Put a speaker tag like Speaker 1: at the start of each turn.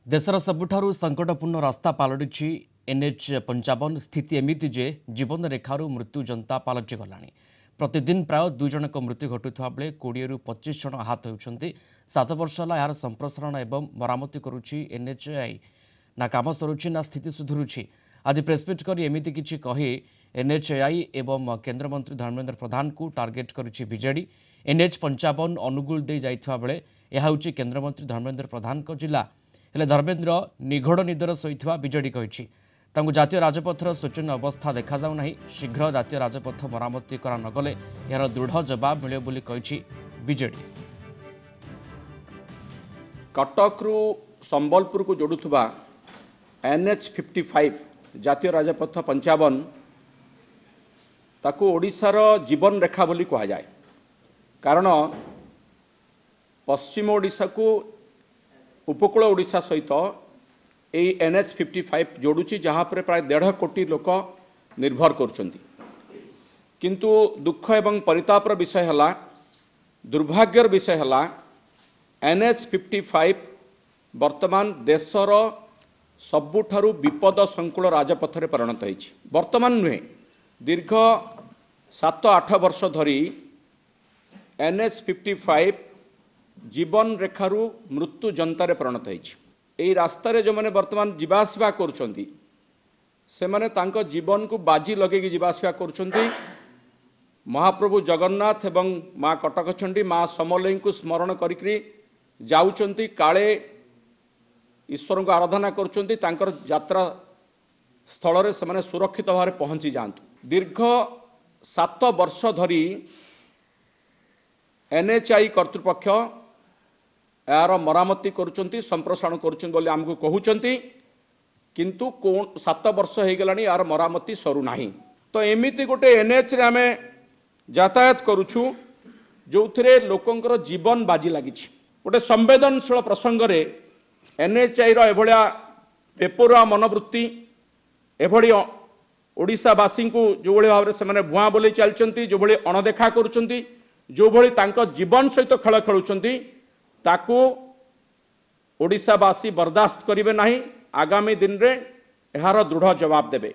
Speaker 1: देशर सबुठारु संकटपूर्ण रास्ता पलटि एनएच 55 स्थिति एमिति जे जीवन रेखारु मृत्यु जनता पलटि गलानी। प्रतिदिन प्राय 2 जनक मृत्यु घटुवा बेले 20 रु 25 जन आहत होती। 7 वर्ष है यार संप्रसारण एवं मरामती करुच्ची एनएचएआई ना काम सरुच्ची ना स्थिति सुधुरुची। आज प्रेसमिट कर एमिति किछि कही एनएचएआई एवं केन्द्रमंत्री धर्मेन्द्र प्रधान को टार्गेट करुच्ची बीजेडी। एनएच 55 अनुगुल दे जाइथवा बेले यह होछि केन्द्रमंत्री धर्मेन्द्र प्रधान को जिला हेले धर्मेन्द्र निघोड़ निदर शोइथवा बीजेडी कहिछि। तांको जातीय राजपथर शोचनीय अवस्था देखा जाउ नाही। शीघ्र जातीय राजपथ मरामती करा नगले यार दृढ़ जवाब मिले बोली कहिछि बीजेडी।
Speaker 2: कटक रु संबलपुर को जोड़ुथुबा एनएच 55 जातीय राजपथ 55 ताकू ओडिशार जीवन रेखा बोली कहा जाए। कारण पश्चिम ओडिशा को उपकूल ओडिशा सहित यही एनएच 55 जोड़ुची जहाँ पर प्राय 1.5 कोटी लोक निर्भर करुछंती। किंतु दुख एवं परितापर विषय है, दुर्भाग्यर विषय है, एनएच 55 वर्तमान देशर सबुठारु विपद संकुल राजपथ रे परिणत होइछि। वर्तमान नुहे दीर्घ 7-8 वर्ष धरी एनएच 55 जीवन रेखारु मृत्यु जनतारे परिणत होइछि। एई रास्ता रे जो माने वर्तमान जीवासवा करुछंती से माने तांको जीवन को बाजी लगेगी जीवासवा करुछंती। महाप्रभु जगन्नाथ एवं माँ कटकचंडी माँ समलेई को स्मरण करिकरी जाउचंती। काले ईश्वर को आराधना करुछंती। तांकर यात्रा स्थल रे से माने सुरक्षित भाव पहुंची जांतु। दीर्घ 7 वर्ष धरी एनएचआई कर्तृपक्ष यार मरामती करुचंती, संप्रसारण करुचंती बोली आमको कहउचंती। किंतु 7 वर्ष हो गलानी यार मरामती सरू नाही। तो एमिति गोटे एनएच रे आमे यातायात करुछु जो थरे लोकंकर जीवन बाजी लागिछि। गोटे संवेदनशील प्रसंग रे एनएचआई रो एभलिया बेपरुआ मनोवृत्ति एभली ओडिशावासी को जो भली भाव से माने भुआ बोली चलचंती, जो भली अणदेखा करुचंती, जो भली तांको जीवन सहित खेल खेलुचंती ताकू ओडिशावासी बर्दाश्त करिवे नाही। आगामी दिन रे एहार दृढ़ जवाब देबे।